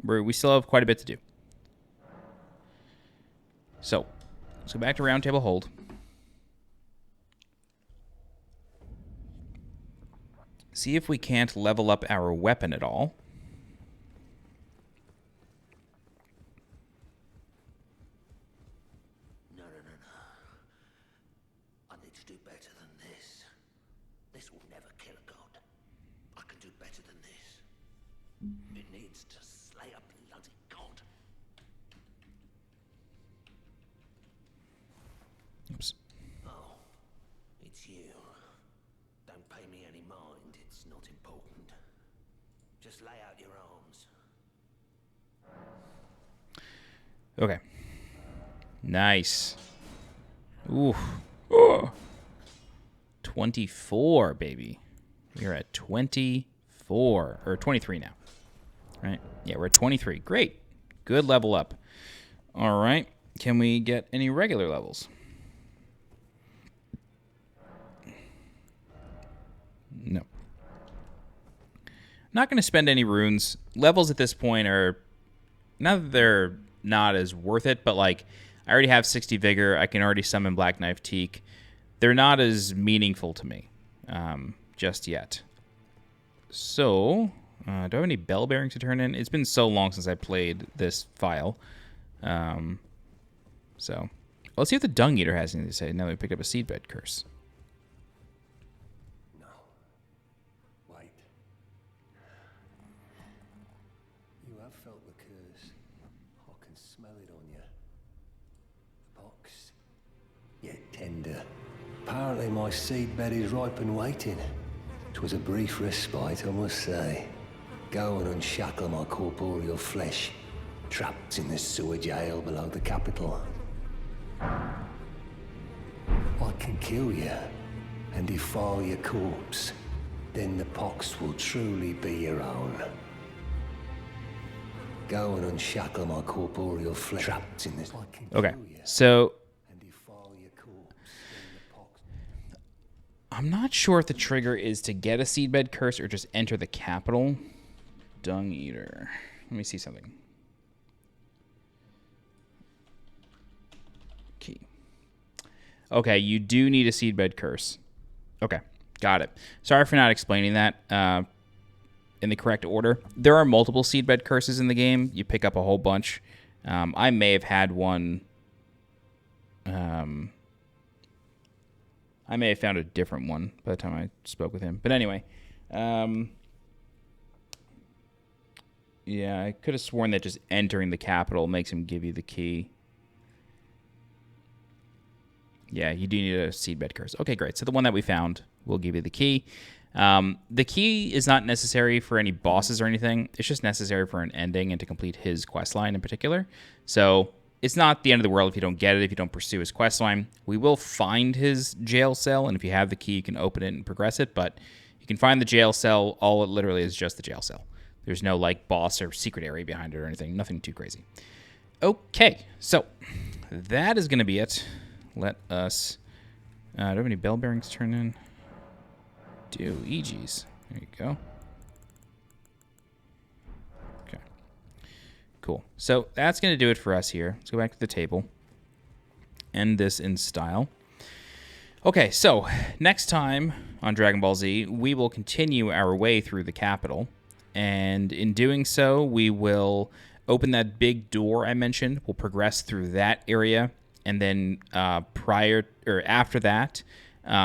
We still have quite a bit to do. So, let's go back to Roundtable Hold. See if we can't level up our weapon at all. No. I need to do better than this. This will never kill a god. I can do better than this. It needs to slay a bloody god. Oops. Oh, it's you. Don't pay me any mind. It's not important. Just lay out your arms. Okay. Nice. Ooh. Oh. 24, baby. We're at 24. Or 23 now. Right? Yeah, we're at 23. Great. Good level up. All right. Can we get any regular levels? No. Not going to spend any runes. Levels at this point are not that they're not as worth it, but like I already have 60 vigor. I can already summon Black Knife Teak. They're not as meaningful to me just yet. So, do I have any bell bearings to turn in? It's been so long since I played this file. So, let's see if the Dung Eater has anything to say now that we picked up a Seedbed curse. No. Wait. You have felt the curse. I can smell it on you. The box. Yet tender. Apparently my seedbed is ripe and waiting. 'Twas a brief respite, I must say. Go and unshackle my corporeal flesh, trapped in this sewer jail below the capital. I can kill you and defile your corpse. Then the pox will truly be your own. Go and unshackle my corporeal flesh, trapped in this. Okay, so And defile your corpse. Then the pox. I'm not sure if the trigger is to get a Seedbed curse or just enter the capital. Dung Eater. Let me see something. Key. Okay, you do need a Seedbed curse. Okay, got it. Sorry for not explaining that in the correct order. There are multiple Seedbed curses in the game. You pick up a whole bunch. I may have had one. I may have found a different one by the time I spoke with him. But anyway, yeah, I could have sworn that just entering the capital makes him give you the key. Yeah, you do need a Seedbed curse. Okay, great. So the one that we found will give you the key. The key is not necessary for any bosses or anything. It's just necessary for an ending and to complete his quest line in particular. So it's not the end of the world if you don't get it, if you don't pursue his quest line. We will find his jail cell, and if you have the key, you can open it and progress it. But you can find the jail cell. All it literally is just the jail cell. There's no like boss or secret area behind it or anything. Nothing too crazy. Okay, so that is going to be it. Let us... do I have any bell bearings turned in? Do. EGs. There you go. Okay. Cool. So that's going to do it for us here. Let's go back to the table. End this in style. Okay, so next time on Dragon Ball Z, we will continue our way through the capital. And in doing so, we will open that big door I mentioned. We'll progress through that area. And then after that,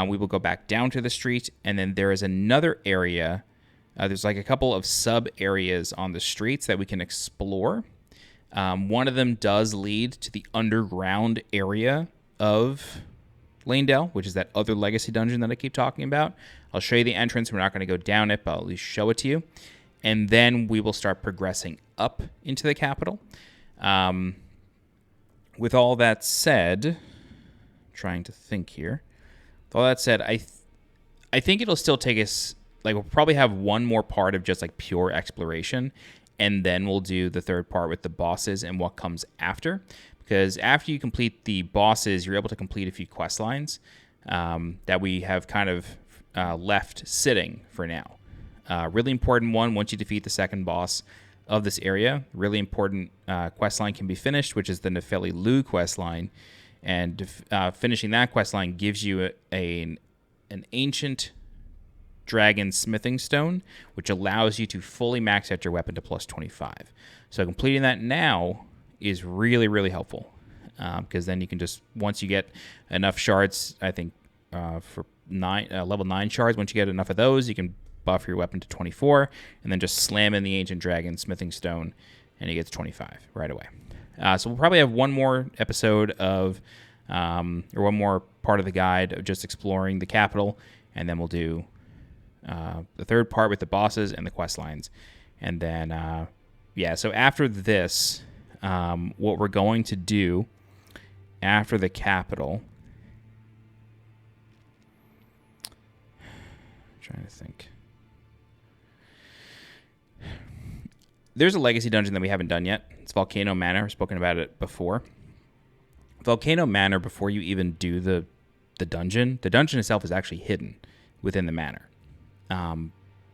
we will go back down to the street. And then there is another area. There's like a couple of sub areas on the streets that we can explore. One of them does lead to the underground area of Leyndell, which is that other legacy dungeon that I keep talking about. I'll show you the entrance. We're not going to go down it, but I'll at least show it to you. And then we will start progressing up into the capital. With all that said, trying to think here. With all that said, I think it'll still take us, like, we'll probably have one more part of just like pure exploration, and then we'll do the third part with the bosses and what comes after. Because after you complete the bosses, you're able to complete a few quest lines that we have kind of left sitting for now. Really important one, once you defeat the second boss of this area, really important quest line can be finished, which is the Nefeli Lu quest line. And finishing that quest line gives you an ancient dragon smithing stone, which allows you to fully max out your weapon to plus 25. So completing that now is really, really helpful, because then you can just, once you get enough shards, I think for level 9 shards, once you get enough of those, you can buff your weapon to 24, and then just slam in the ancient dragon smithing stone, and you get to 25 right away. So we'll probably have one more episode of, or one more part of the guide of just exploring the capital, and then we'll do the third part with the bosses and the quest lines. And then, yeah, so after this, what we're going to do after the capital, trying to think. There's a legacy dungeon that we haven't done yet. It's Volcano Manor. I've spoken about it before. Volcano Manor, before you even do the dungeon itself is actually hidden within the manor.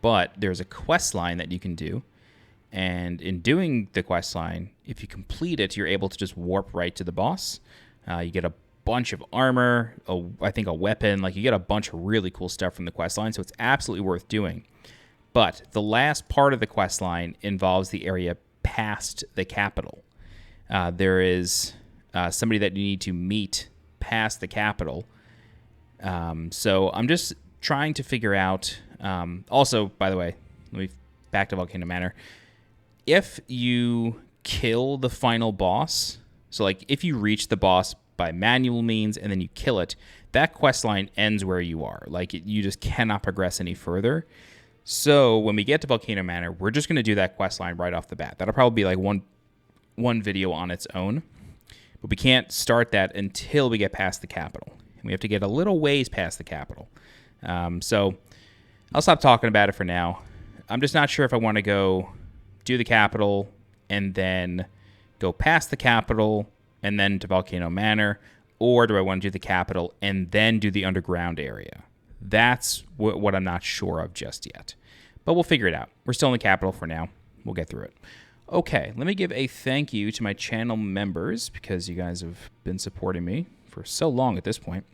But there's a quest line that you can do, And in doing the quest line, if you complete it, you're able to just warp right to the boss. You get a bunch of armor, I think a weapon, like you get a bunch of really cool stuff from the quest line, so it's absolutely worth doing. But the last part of the quest line involves the area past the capital. There is somebody that you need to meet past the capital. So I'm just trying to figure out, also, by the way, let me back to Volcano Manor. If you kill the final boss, so like if you reach the boss by manual means and then you kill it, that quest line ends where you are. Like you just cannot progress any further. So when we get to Volcano Manor, we're just going to do that quest line right off the bat. That'll probably be like one video on its own, but we can't start that until we get past the capital. And we have to get a little ways past the capital. So I'll stop talking about it for now. I'm just not sure if I want to go do the capital and then go past the capital and then to Volcano Manor, or do I want to do the capital and then do the underground area? That's what I'm not sure of just yet. But we'll figure it out. We're still in the capital for now. We'll get through it. Okay, let me give a thank you to my channel members because you guys have been supporting me for so long at this point.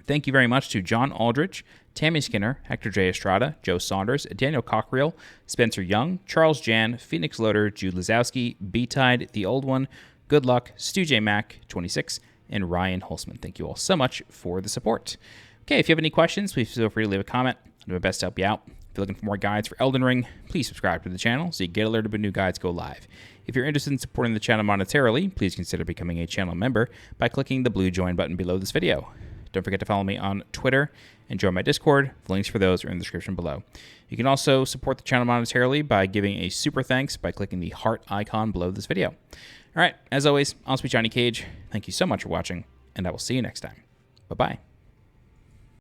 Thank you very much to John Aldrich, Tammy Skinner, Hector J. Estrada, Joe Saunders, Daniel Cockriel, Spencer Young, Charles Jan, Phoenix Loader, Jude Lazowski, B-Tide, The Old One, Good Luck, Stu J. Mac, 26, and Ryan Holzman. Thank you all so much for the support. Okay, if you have any questions, please feel free to leave a comment. I'll do my best to help you out. If you're looking for more guides for Elden Ring, please subscribe to the channel so you get alerted when new guides go live. If you're interested in supporting the channel monetarily, please consider becoming a channel member by clicking the blue join button below this video. Don't forget to follow me on Twitter and join my Discord. The links for those are in the description below. You can also support the channel monetarily by giving a super thanks by clicking the heart icon below this video. All right, as always, I'm SweetJohnnyCage. Thank you so much for watching, and I will see you next time. Bye-bye.